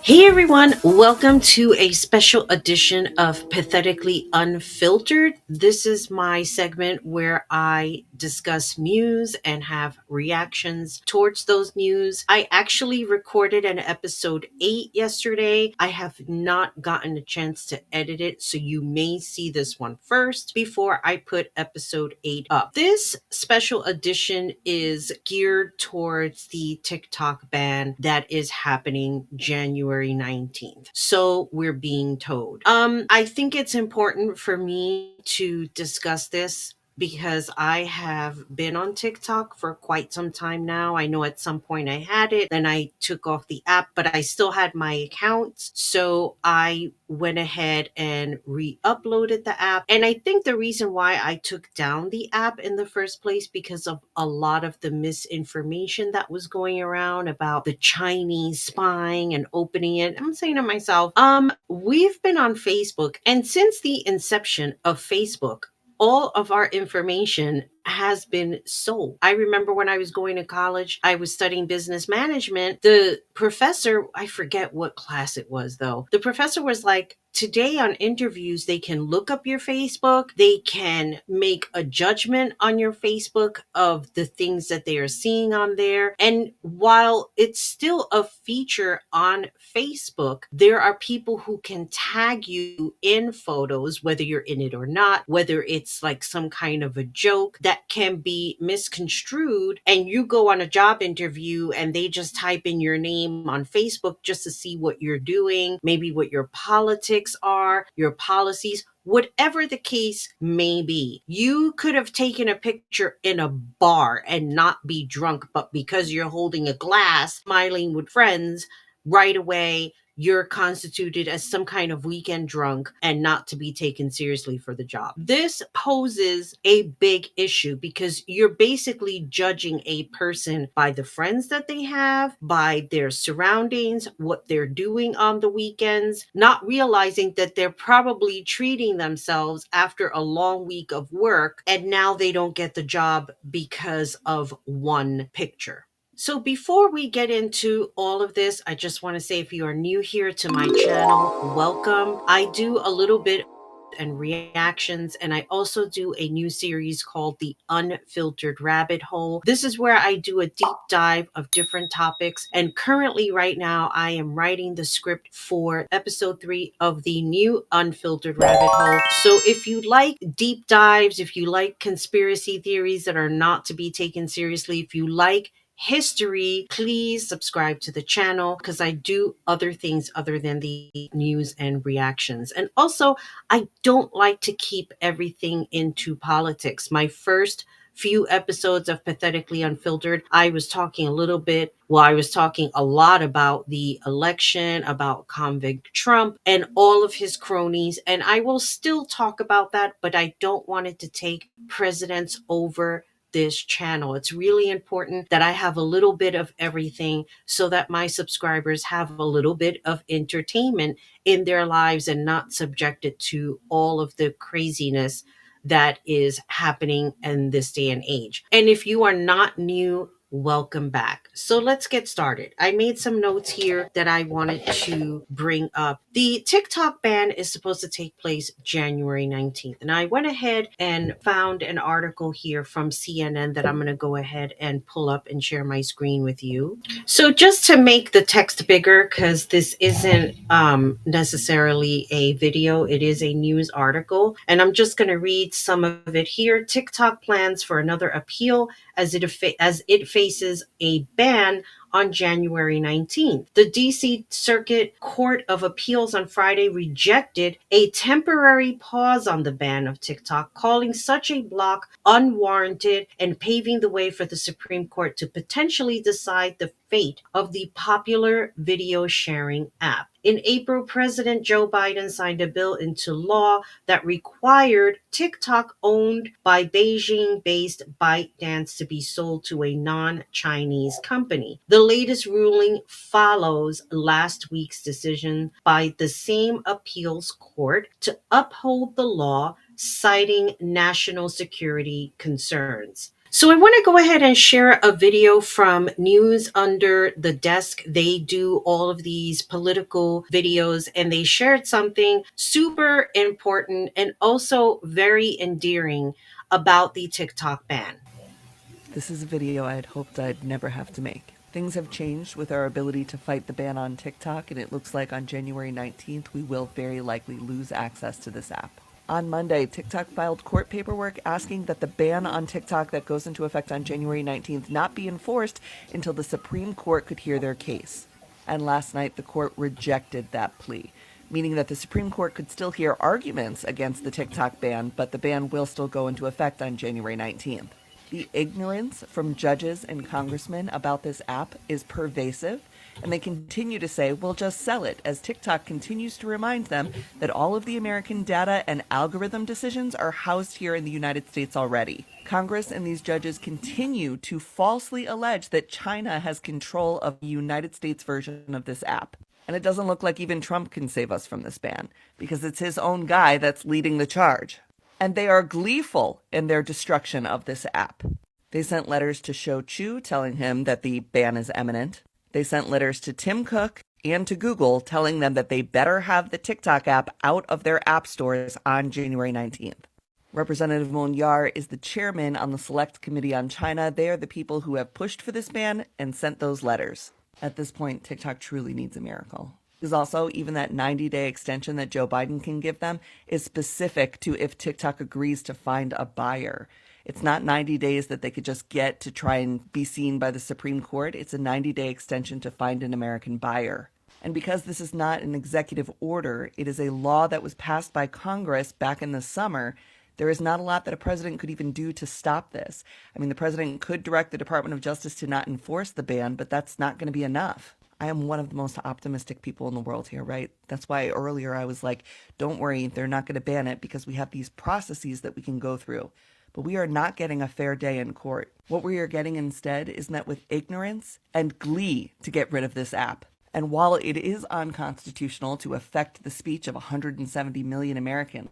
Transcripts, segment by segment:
Hey everyone, welcome to a special edition of Pathetically Unfiltered. This is my segment where I discuss news and have reactions towards those news. I actually recorded an episode 8 yesterday. I have not gotten a chance to edit it, so you may see this one first before I put episode 8 up. This special edition is geared towards the TikTok ban that is happening January 19th. So we're being told. I think it's important for me to discuss this because I have been on TikTok for quite some time now. I know at some point I had it, then I took off the app, but I still had my account. So I went ahead and re-uploaded the app. And I think the reason why I took down the app in the first place because of a lot of the misinformation that was going around about the Chinese spying and opening it. I'm saying to myself, we've been on Facebook, and since the inception of Facebook, all of our information has been sold. I remember when I was going to college, I was studying business management. The professor, I forget what class it was though, the professor was like, today on interviews, they can look up your Facebook, they can make a judgment on your Facebook of the things that they are seeing on there. And while it's still a feature on Facebook, there are people who can tag you in photos, whether you're in it or not, whether it's like some kind of a joke that can be misconstrued. And you go on a job interview and they just type in your name on Facebook just to see what you're doing, maybe what your politics are, your policies. Whatever the case may be, you could have taken a picture in a bar and not be drunk, but because you're holding a glass, smiling with friends, right away you're constituted as some kind of weekend drunk and not to be taken seriously for the job. This poses a big issue because you're basically judging a person by the friends that they have, by their surroundings, what they're doing on the weekends, not realizing that they're probably treating themselves after a long week of work and now they don't get the job because of one picture. So before we get into all of this, I just want to say if you are new here to my channel, welcome. I do a little bit and reactions, and I also do a new series called the Unfiltered Rabbit Hole. This is where I do a deep dive of different topics, and currently right now I am writing the script for episode 3 of the new Unfiltered Rabbit Hole. So if you like deep dives, if you like conspiracy theories that are not to be taken seriously, if you like history, please subscribe to the channel because I do other things other than the news and reactions. And also, I don't like to keep everything into politics. My first few episodes of Pathetically Unfiltered, I was talking a little bit, well, I was talking a lot about the election, about convict Trump and all of his cronies. And I will still talk about that, but I don't want it to take precedence over this channel. It's really important that I have a little bit of everything so that my subscribers have a little bit of entertainment in their lives and not subjected to all of the craziness that is happening in this day and age. And if you are not new, welcome back. So let's get started. I made some notes here that I wanted to bring up. The TikTok ban is supposed to take place January 19th. And I went ahead and found an article here from CNN that I'm going to go ahead and pull up and share my screen with you. So just to make the text bigger, because this isn't necessarily a video, it is a news article. And I'm just going to read some of it here. TikTok plans for another appeal as it faces a ban on January 19th. The DC Circuit Court of Appeals on Friday rejected a temporary pause on the ban of TikTok, calling such a block unwarranted and paving the way for the Supreme Court to potentially decide the fate of the popular video sharing app. In April, President Joe Biden signed a bill into law that required TikTok, owned by Beijing-based ByteDance, to be sold to a non-Chinese company. The latest ruling follows last week's decision by the same appeals court to uphold the law, citing national security concerns. So I want to go ahead and share a video from News Under the Desk. They do all of these political videos and they shared something super important and also very endearing about the TikTok ban. This is a video I had hoped I'd never have to make. Things have changed with our ability to fight the ban on TikTok, and it looks like on January 19th we will very likely lose access to this app. On Monday, TikTok filed court paperwork asking that the ban on TikTok that goes into effect on January 19th not be enforced until the Supreme Court could hear their case. And last night, the court rejected that plea, meaning that the Supreme Court could still hear arguments against the TikTok ban, but the ban will still go into effect on January 19th. The ignorance from judges and congressmen about this app is pervasive, and they continue to say, we'll just sell it, as TikTok continues to remind them that all of the American data and algorithm decisions are housed here in the United States already. Congress and these judges continue to falsely allege that China has control of the United States version of this app. And it doesn't look like even Trump can save us from this ban, because it's his own guy that's leading the charge. And they are gleeful in their destruction of this app. They sent letters to Shou Chu telling him that the ban is imminent. They sent letters to Tim Cook and to Google telling them that they better have the TikTok app out of their app stores on January 19th. Representative Moon Yar is the chairman on the Select Committee on China. They are the people who have pushed for this ban and sent those letters. At this point, TikTok truly needs a miracle. Because also, even that 90-day extension that Joe Biden can give them is specific to if TikTok agrees to find a buyer. It's not 90 days that they could just get to try and be seen by the Supreme Court. It's a 90-day extension to find an American buyer. And because this is not an executive order, it is a law that was passed by Congress back in the summer. There is not a lot that a president could even do to stop this. I mean, the president could direct the Department of Justice to not enforce the ban, but that's not going to be enough. I am one of the most optimistic people in the world here, right? That's why earlier I was like, don't worry, they're not going to ban it because we have these processes that we can go through. But we are not getting a fair day in court. What we are getting instead is met with ignorance and glee to get rid of this app. And while it is unconstitutional to affect the speech of 170 million Americans,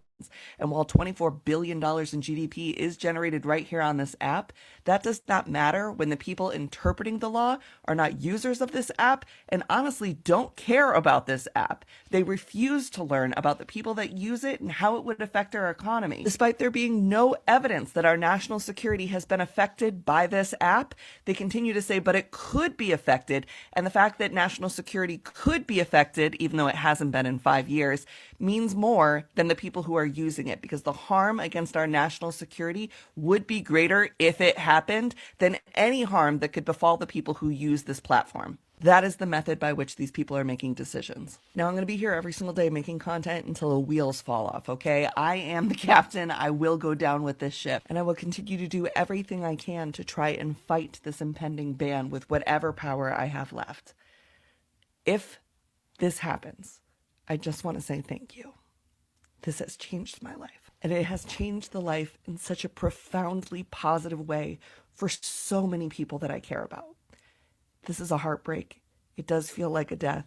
and while $24 billion in GDP is generated right here on this app, that does not matter when the people interpreting the law are not users of this app and honestly don't care about this app. They refuse to learn about the people that use it and how it would affect our economy. Despite there being no evidence that our national security has been affected by this app, they continue to say, but it could be affected. And the fact that national security could be affected, even though it hasn't been in 5 years, means more than the people who are using it, because the harm against our national security would be greater if it happened than any harm that could befall the people who use this platform. That is the method by which these people are making decisions. Now, I'm going to be here every single day making content until the wheels fall off, okay? I am the captain. I will go down with this ship, and I will continue to do everything I can to try and fight this impending ban with whatever power I have left. If this happens, I just want to say thank you. This has changed my life. And it has changed the life in such a profoundly positive way for so many people that I care about. This is a heartbreak. It does feel like a death.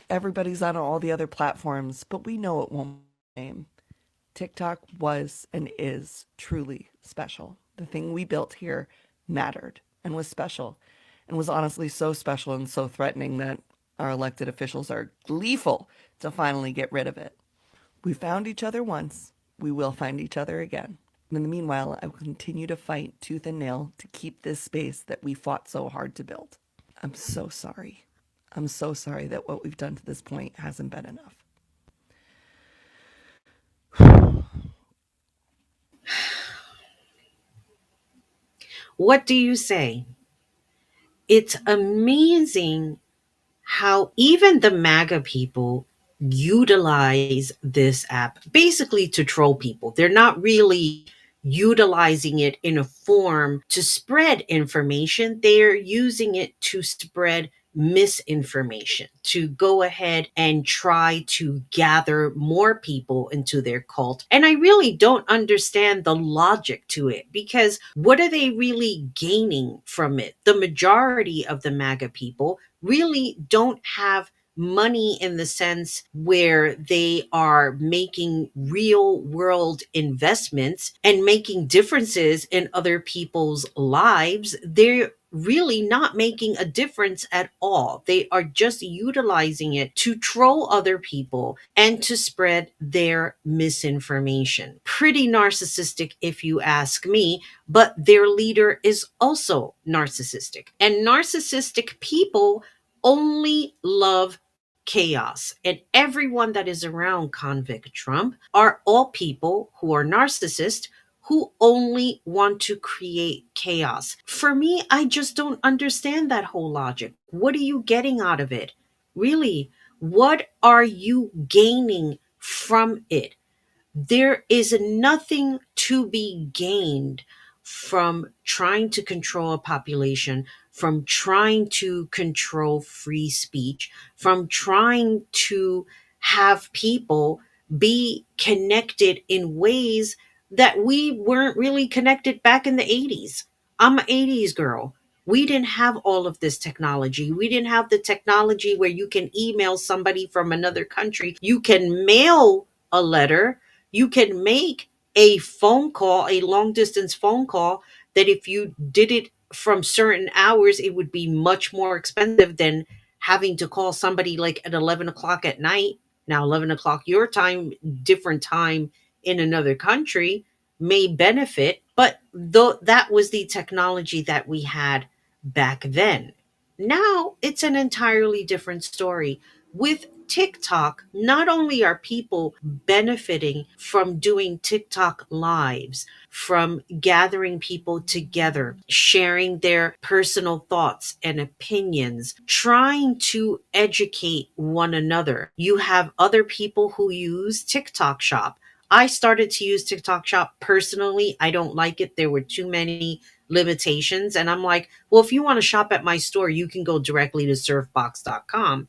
Everybody's on all the other platforms, but we know it won't be the same. TikTok was and is truly special. The thing we built here mattered and was special, and was honestly so special and so threatening that our elected officials are gleeful to finally get rid of it. We found each other once. We will find each other again. And in the meanwhile, I will continue to fight tooth and nail to keep this space that we fought so hard to build. I'm so sorry. I'm so sorry that what we've done to this point hasn't been enough. What do you say? It's amazing how even the MAGA people utilize this app basically to troll people. They're not really utilizing it in a form to spread information, they're using it to spread misinformation, to go ahead and try to gather more people into their cult. And I really don't understand the logic to it, because what are they really gaining from it? The majority of the MAGA people really don't have money in the sense where they are making real world investments and making differences in other people's lives. They're really not making a difference at all. They are just utilizing it to troll other people and to spread their misinformation. Pretty narcissistic, if you ask me, but their leader is also narcissistic. And narcissistic people only love chaos. And everyone that is around convict Trump are all people who are narcissists who only want to create chaos. For me, I just don't understand that whole logic. What are you getting out of it? Really, what are you gaining from it? There is nothing to be gained from trying to control a population, from trying to control free speech, from trying to have people be connected in ways that we weren't really connected back in the 80s. I'm an 80s girl. We didn't have all of this technology. We didn't have the technology where you can email somebody from another country. You can mail a letter, you can make a phone call, a long distance phone call, that if you did it from certain hours, it would be much more expensive than having to call somebody like at 11 o'clock at night. Now, 11 o'clock your time, different time in another country may benefit, but though that was the technology that we had back then. Now it's an entirely different story. With TikTok, not only are people benefiting from doing TikTok lives, from gathering people together, sharing their personal thoughts and opinions, trying to educate one another. You have other people who use TikTok Shop. I started to use TikTok Shop personally. I don't like it. There were too many limitations. And I'm like, well, if you want to shop at my store, you can go directly to surfbox.com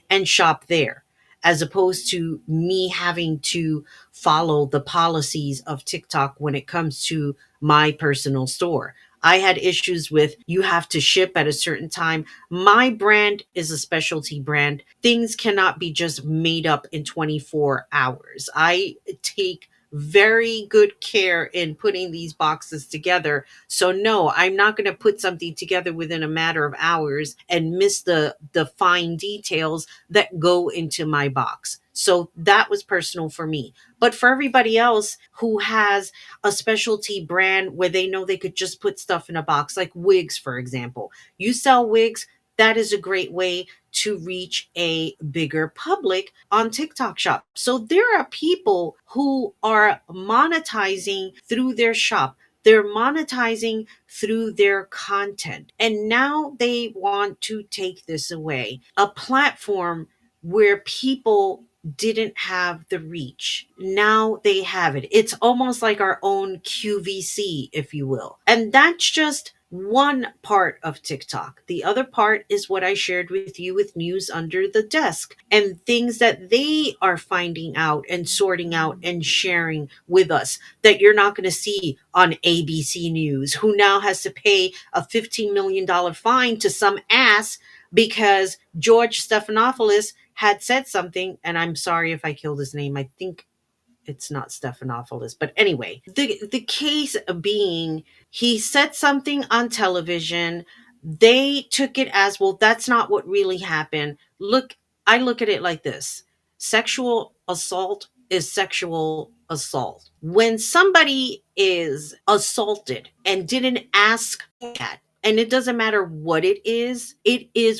and shop there, as opposed to me having to follow the policies of TikTok when it comes to my personal store. I had issues with you have to ship at a certain time. My brand is a specialty brand. Things cannot be just made up in 24 hours. I take very good care in putting these boxes together. So no, I'm not going to put something together within a matter of hours and miss the fine details that go into my box. So that was personal for me. But for everybody else who has a specialty brand where they know they could just put stuff in a box, like wigs, for example, you sell wigs, that is a great way to reach a bigger public on TikTok shop. So there are people who are monetizing through their shop. They're monetizing through their content. And now they want to take this away. A platform where people didn't have the reach. Now they have it. It's almost like our own QVC, if you will. And that's just one part of TikTok. The other part is what I shared with you with News Under the Desk and things that they are finding out and sorting out and sharing with us that you're not going to see on ABC News, who now has to pay a $15 million fine to some ass because George Stephanopoulos had said something. And I'm sorry if I killed his name. I think it's not Stephanopoulos. But anyway, the case being he said something on television. They took it as, well, that's not what really happened. Look, I look at it like this. Sexual assault is sexual assault. When somebody is assaulted and didn't ask that, and it doesn't matter what it is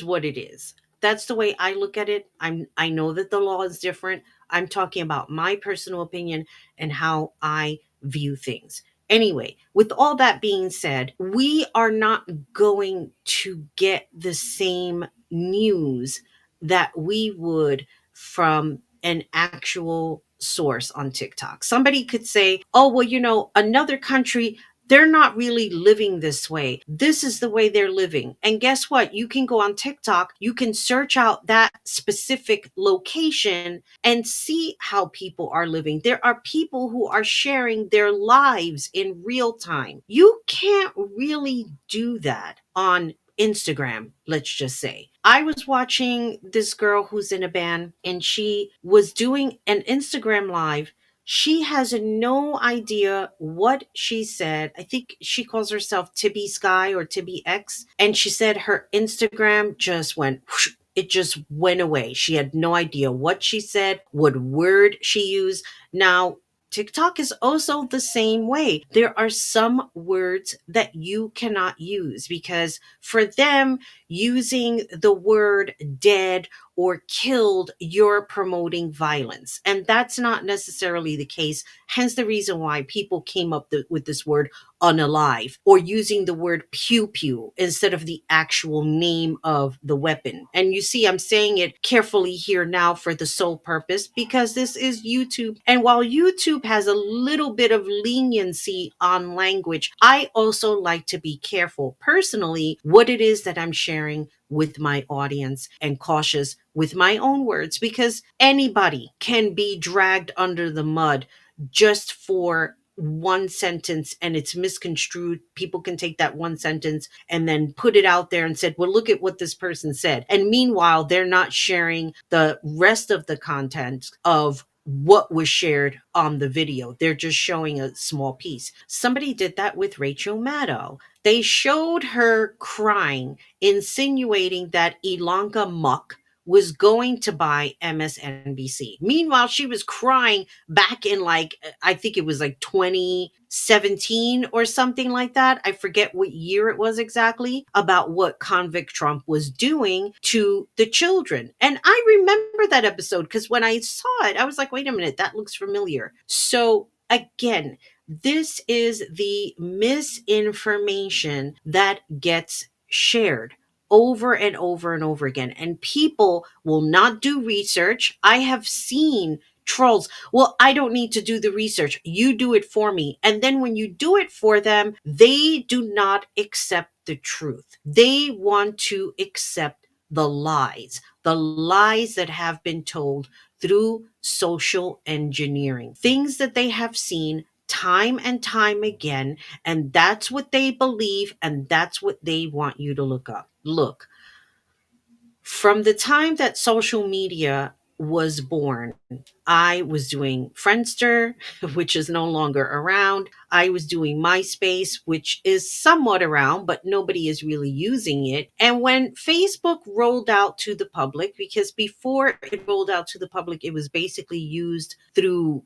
what it is. That's the way I look at it. I know that the law is different. I'm talking about my personal opinion and how I view things. Anyway, with all that being said, we are not going to get the same news that we would from an actual source on TikTok. Somebody could say, oh, well, another country, they're not really living this way. This is the way they're living. And guess what? You can go on TikTok, you can search out that specific location and see how people are living. There are people who are sharing their lives in real time. You can't really do that on Instagram, let's just say. I was watching this girl who's in a band and she was doing an Instagram live. She has no idea what she said. I think she calls herself Tibby Sky or Tibby X. And she said her Instagram just went whoosh, it just went away. She had no idea what she said, what word she used. Now, TikTok is also the same way. There are some words that you cannot use because for them, using the word dead or killed, you're promoting violence. And that's not necessarily the case. Hence the reason why people came up with this word unalive or using the word pew pew instead of the actual name of the weapon. And you see, I'm saying it carefully here now for the sole purpose because this is YouTube. And while YouTube has a little bit of leniency on language, I also like to be careful personally what it is that I'm sharing with my audience and cautious with my own words because anybody can be dragged under the mud just for one sentence and it's misconstrued. People can take that one sentence and then put it out there and said, well, look at what this person said. And meanwhile, they're not sharing the rest of the content of what was shared on the video. They're just showing a small piece. Somebody did that with Rachel Maddow. They showed her crying, insinuating that Ilanka Muck was going to buy MSNBC. Meanwhile, she was crying back in like, I think it was like 2017 or something like that. I forget what year it was exactly, about what convict Trump was doing to the children. And I remember that episode because when I saw it, I was like, wait a minute, that looks familiar. So again, this is the misinformation that gets shared over and over and over again. And people will not do research. I have seen trolls. Well, I don't need to do the research. You do it for me. And then when you do it for them, they do not accept the truth. They want to accept the lies that have been told through social engineering, things that they have seen time and time again. And that's what they believe. And that's what they want you to look up. Look, from the time that social media was born, I was doing Friendster, which is no longer around. I was doing MySpace, which is somewhat around, but nobody is really using it. And when Facebook rolled out to the public, because before it rolled out to the public, it was basically used through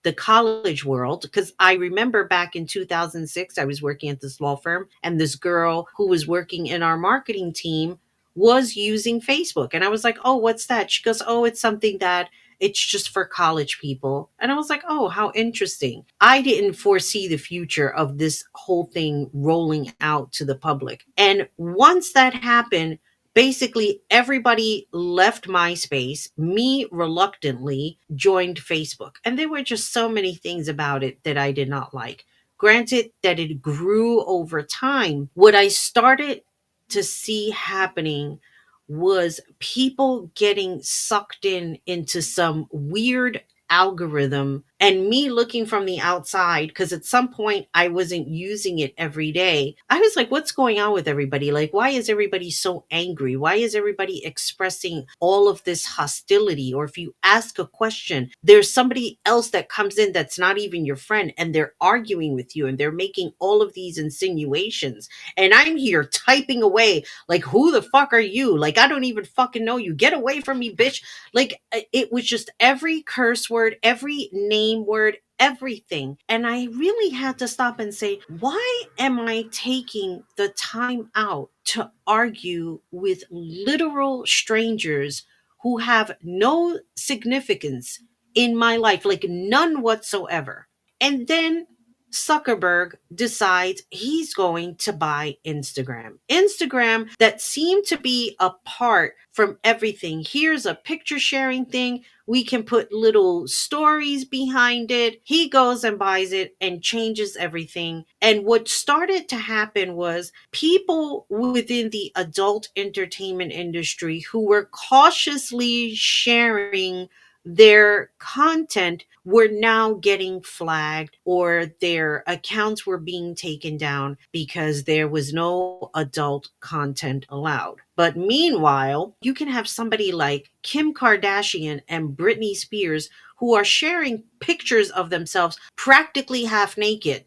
the college world. Because I remember back in 2006, I was working at this law firm, and this girl who was working in our marketing team was using Facebook. And I was like, oh, what's that? She goes, oh, it's something that it's just for college people. And I was like, oh, how interesting. I didn't foresee the future of this whole thing rolling out to the public. And once that happened, basically everybody left MySpace. Me reluctantly joined Facebook. And there were just so many things about it that I did not like. Granted that it grew over time, what I started to see happening was people getting sucked into some weird algorithm and me looking from the outside because at some point I wasn't using it every day. I was like, what's going on with everybody? Like, why is everybody so angry? Why is everybody expressing all of this hostility? Or if you ask a question, there's somebody else that comes in that's not even your friend and they're arguing with you and they're making all of these insinuations, and I'm here typing away like, who the fuck are you? Like, I don't even fucking know you. Get away from me, bitch. Like, it was just every curse word, every name word, everything. And I really had to stop and say, why am I taking the time out to argue with literal strangers who have no significance in my life? Like, none whatsoever. And then Zuckerberg decides he's going to buy Instagram. Instagram that seemed to be apart from everything. Here's a picture sharing thing. We can put little stories behind it. He goes and buys it and changes everything. And what started to happen was people within the adult entertainment industry who were cautiously sharing their content were now getting flagged or their accounts were being taken down because there was no adult content allowed. But meanwhile, you can have somebody like Kim Kardashian and Britney Spears who are sharing pictures of themselves practically half naked.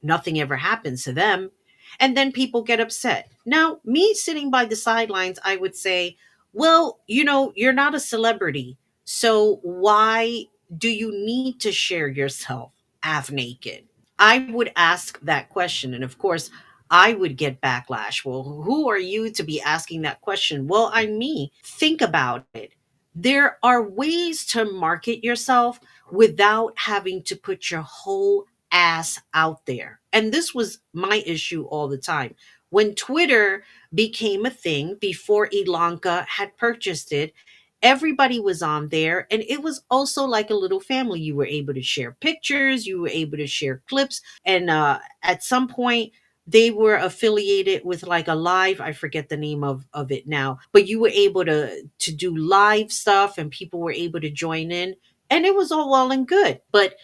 Nothing ever happens to them. And then people get upset. Now, me sitting by the sidelines, I would say, well, you're not a celebrity. So why do you need to share yourself half naked? I would ask that question. And of course, I would get backlash. Well, who are you to be asking that question? Well, I'm me. Think about it. There are ways to market yourself without having to put your whole ass out there. And this was my issue all the time. When Twitter became a thing before Ilanka had purchased it, everybody was on there, and it was also like a little family. You were able to share pictures, you were able to share clips, and at some point they were affiliated with like a live, I forget the name of it now, but you were able to do live stuff and people were able to join in, and it was all well and good. But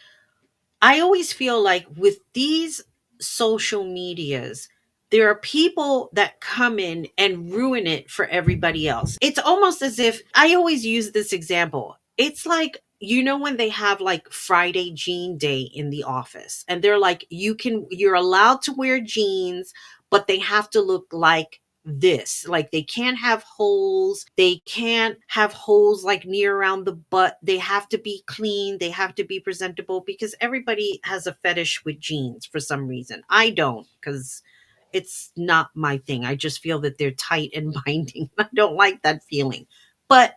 I always feel like with these social medias, there are people that come in and ruin it for everybody else. It's almost as if I always use this example. It's like, when they have like Friday jean day in the office and they're like, you're allowed to wear jeans, but they have to look like this. Like they can't have holes. They can't have holes like near around the butt. They have to be clean. They have to be presentable because everybody has a fetish with jeans for some reason. I don't, because it's not my thing. I just feel that they're tight and binding. I don't like that feeling. But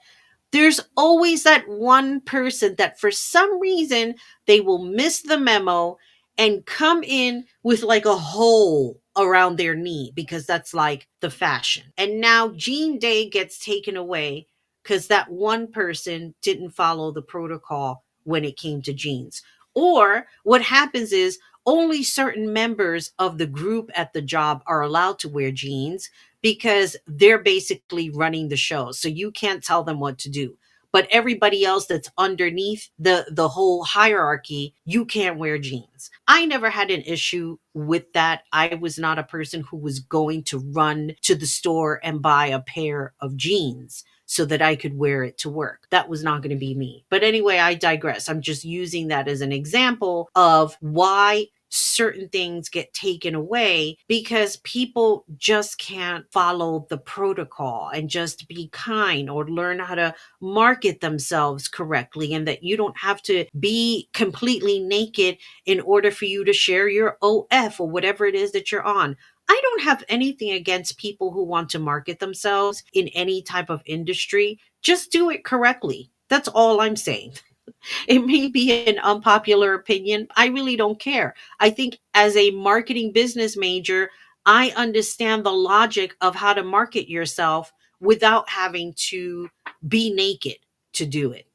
there's always that one person that for some reason they will miss the memo and come in with like a hole around their knee because that's like the fashion. And now Jean Day gets taken away because that one person didn't follow the protocol when it came to jeans. Or what happens is only certain members of the group at the job are allowed to wear jeans because they're basically running the show. So you can't tell them what to do. But everybody else that's underneath the whole hierarchy, you can't wear jeans. I never had an issue with that. I was not a person who was going to run to the store and buy a pair of jeans so that I could wear it to work. That was not going to be me. But anyway, I digress. I'm just using that as an example of why certain things get taken away because people just can't follow the protocol and just be kind or learn how to market themselves correctly, and that you don't have to be completely naked in order for you to share your OF or whatever it is that you're on. I don't have anything against people who want to market themselves in any type of industry. Just do it correctly. That's all I'm saying. It may be an unpopular opinion. I really don't care. I think as a marketing business major, I understand the logic of how to market yourself without having to be naked to do it.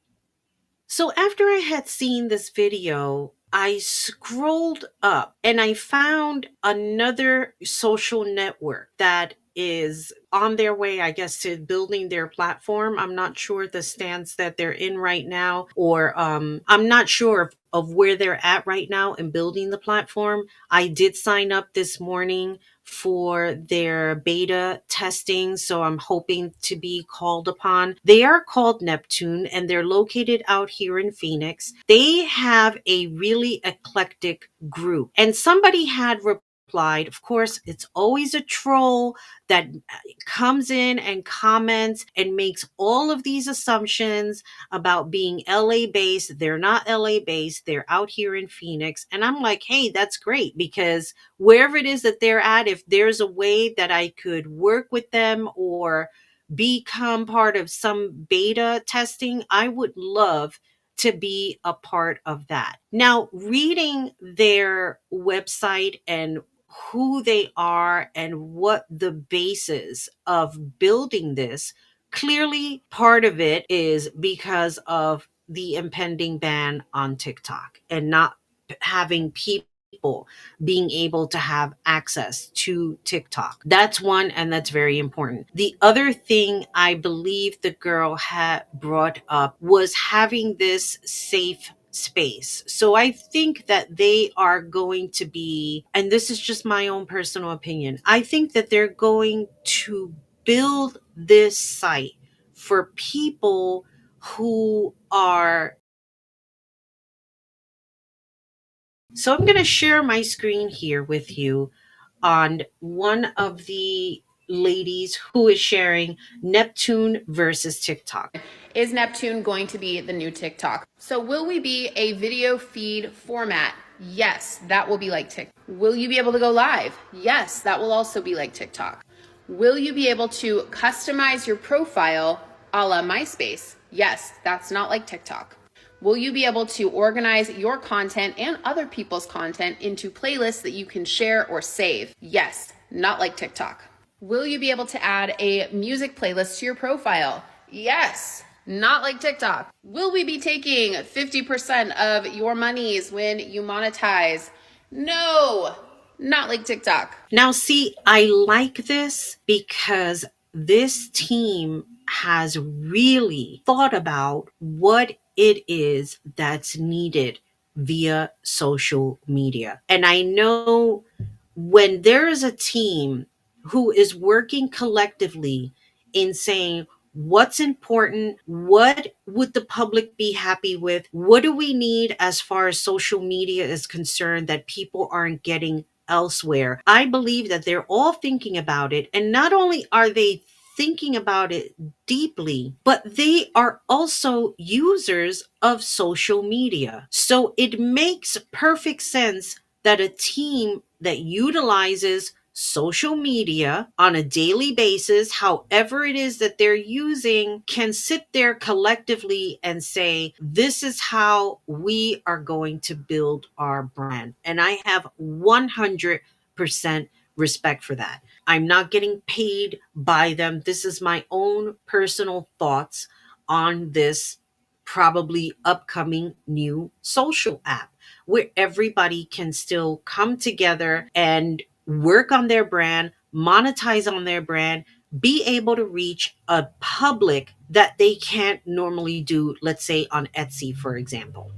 So after I had seen this video, I scrolled up and I found another social network that is on their way, I guess, to building their platform. I'm not sure the stance that they're in right now, or I'm not sure of where they're at right now in building the platform. I did sign up this morning for their beta testing, so I'm hoping to be called upon. They are called Neptune and they're located out here in Phoenix. They have a really eclectic group, and somebody had replied, of course, it's always a troll that comes in and comments and makes all of these assumptions about being LA based. They're not LA based, they're out here in Phoenix. And I'm like, hey, that's great, because wherever it is that they're at, if there's a way that I could work with them or become part of some beta testing, I would love to be a part of that. Now, reading their website and who they are and what the basis of building this, clearly part of it is because of the impending ban on TikTok and not having people being able to have access to TikTok. That's one, and that's very important. The other thing I believe the girl had brought up was having this safe space. So I think that they are going to be, and this is just my own personal opinion, I think that they're going to build this site for people who are. So I'm going to share my screen here with you on one of the ladies who is sharing Neptune versus TikTok. Is Neptune going to be the new TikTok? So will we be a video feed format? Yes, that will be like TikTok. Will you be able to go live? Yes, that will also be like TikTok. Will you be able to customize your profile a la MySpace? Yes, that's not like TikTok. Will you be able to organize your content and other people's content into playlists that you can share or save? Yes, not like TikTok. Will you be able to add a music playlist to your profile? Yes, not like TikTok. Will we be taking 50% of your monies when you monetize? No, not like TikTok. Now, see, I like this because this team has really thought about what it is that's needed via social media. And I know when there is a team who is working collectively in saying, what's important? What would the public be happy with? What do we need as far as social media is concerned that people aren't getting elsewhere? I believe that they're all thinking about it. And not only are they thinking about it deeply, but they are also users of social media. So it makes perfect sense that a team that utilizes social media on a daily basis, however it is that they're using, can sit there collectively and say, this is how we are going to build our brand. And I have 100% respect for that. I'm not getting paid by them. This is my own personal thoughts on this probably upcoming new social app where everybody can still come together and work on their brand, monetize on their brand, be able to reach a public that they can't normally do, let's say on Etsy, for example.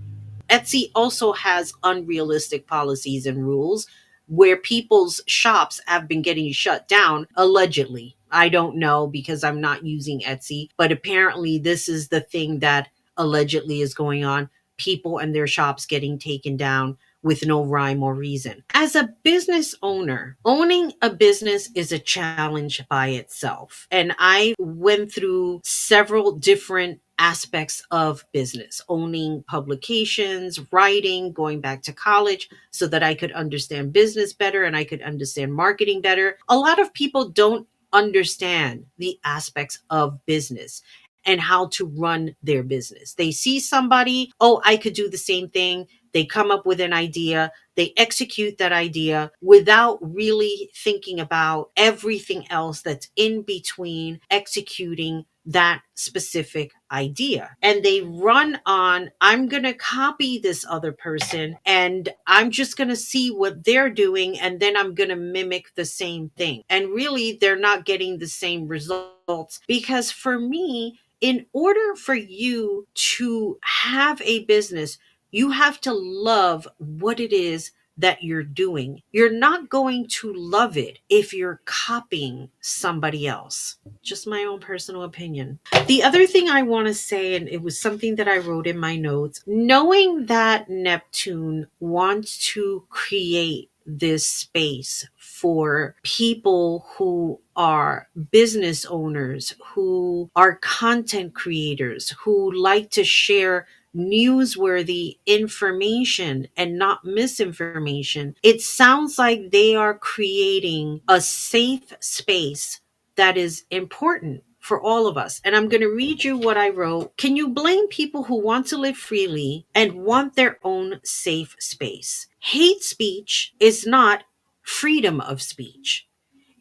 Etsy also has unrealistic policies and rules where people's shops have been getting shut down, allegedly. I don't know because I'm not using Etsy, but apparently this is the thing that allegedly is going on. People and their shops getting taken down with no rhyme or reason. As a business owner, owning a business is a challenge by itself. And I went through several different aspects of business, owning publications, writing, going back to college so that I could understand business better and I could understand marketing better. A lot of people don't understand the aspects of business and how to run their business. They see somebody, oh, I could do the same thing. They come up with an idea, they execute that idea without really thinking about everything else that's in between executing that specific idea. And they run on, I'm going to copy this other person and I'm just going to see what they're doing and then I'm going to mimic the same thing. And really, they're not getting the same results because for me, in order for you to have a business, you have to love what it is that you're doing. You're not going to love it if you're copying somebody else. Just my own personal opinion. The other thing I want to say, and it was something that I wrote in my notes, knowing that Neptune wants to create this space for people who are business owners, who are content creators, who like to share newsworthy information and not misinformation. It sounds like they are creating a safe space that is important for all of us. And I'm going to read you what I wrote. Can you blame people who want to live freely and want their own safe space? Hate speech is not freedom of speech.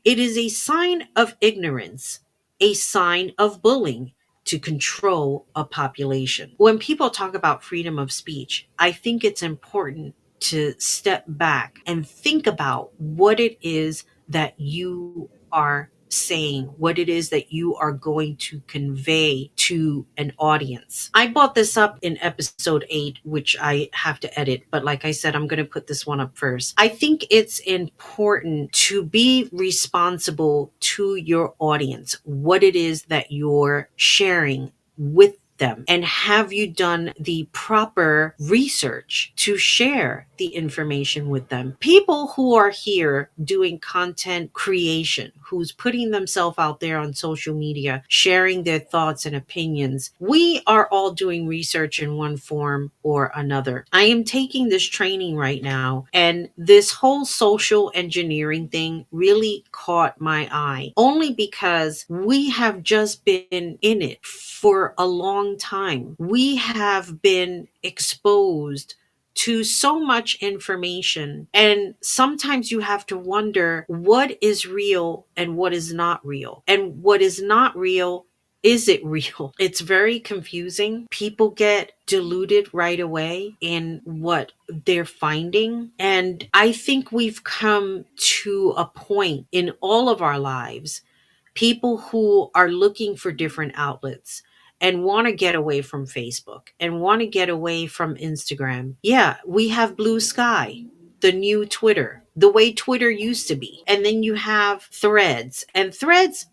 It is a sign of ignorance, a sign of bullying to control a population. When people talk about freedom of speech, I think it's important to step back and think about what it is that you are saying, what it is that you are going to convey to an audience. I brought this up in episode 8, which I have to edit, but like I said, I'm going to put this one up first. I think it's important to be responsible to your audience, what it is that you're sharing with them, and have you done the proper research to share the information with them? People who are here doing content creation, who's putting themselves out there on social media, sharing their thoughts and opinions, we are all doing research in one form or another. I am taking this training right now, and this whole social engineering thing really caught my eye, only because we have just been in it for a long time. We have been exposed to so much information, and sometimes you have to wonder what is real and what is not real, and what is not real, is it real? It's very confusing. People get deluded right away in what they're finding. And I think we've come to a point in all of our lives, people who are looking for different outlets and want to get away from Facebook and want to get away from Instagram. Yeah, we have Blue Sky, the new Twitter, the way Twitter used to be. And then you have Threads, and Threads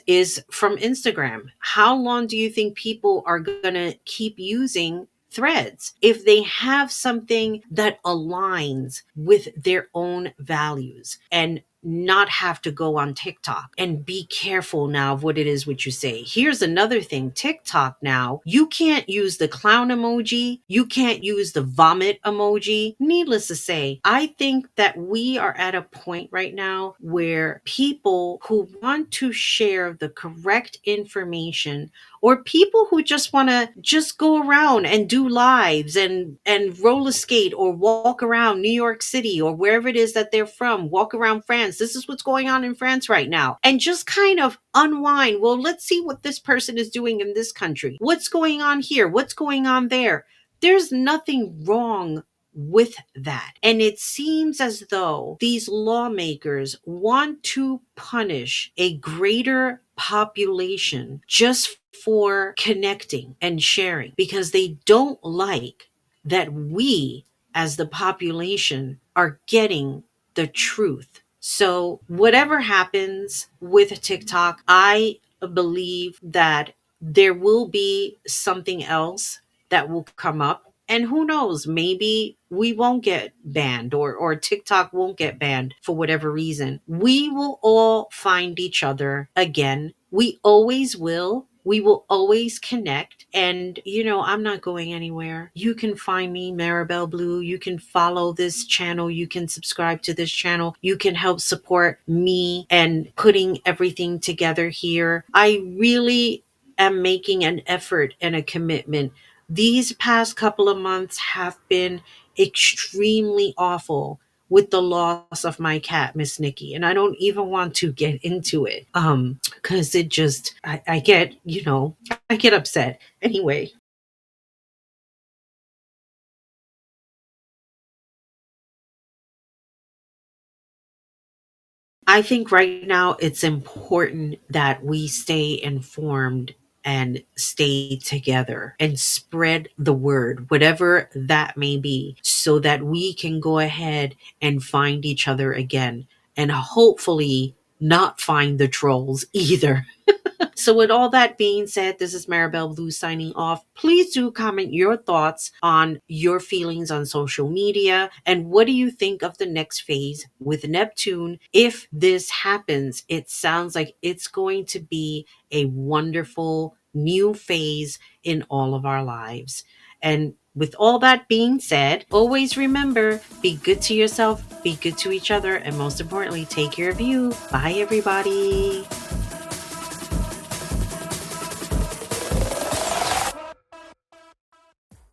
is from Instagram. How long do you think people are going to keep using Threads if they have something that aligns with their own values, and not have to go on TikTok? And be careful now of what it is what you say. Here's another thing. TikTok now, you can't use the clown emoji. You can't use the vomit emoji. Needless to say, I think that we are at a point right now where people who want to share the correct information, or people who just want to just go around and do lives and roller skate or walk around New York City or wherever it is that they're from, walk around France. This is what's going on in France right now. And just kind of unwind. Well, let's see what this person is doing in this country. What's going on here? What's going on there? There's nothing wrong with that. And it seems as though these lawmakers want to punish a greater population just for connecting and sharing, because they don't like that we as the population are getting the truth. So whatever happens with TikTok, I believe that there will be something else that will come up. And who knows, maybe we won't get banned, or TikTok won't get banned for whatever reason. We will all find each other again. We always will. We will always connect. And, I'm not going anywhere. You can find me, Maribel Blue. You can follow this channel. You can subscribe to this channel. You can help support me and putting everything together here. I really am making an effort and a commitment. These past couple of months have been extremely awful with the loss of my cat, Miss Nikki. And I don't even want to get into it. Because it just I get, I get upset. Anyway, I think right now it's important that we stay informed and stay together and spread the word, whatever that may be, so that we can go ahead and find each other again, and hopefully not find the trolls either. So, with all that being said, this is Maribel Blue signing off. Please do comment your thoughts on your feelings on social media, and what do you think of the next phase with Neptune? If this happens, it sounds like it's going to be a wonderful new phase in all of our lives. And with all that being said, always remember, be good to yourself, be good to each other, and most importantly, take care of you. Bye, everybody.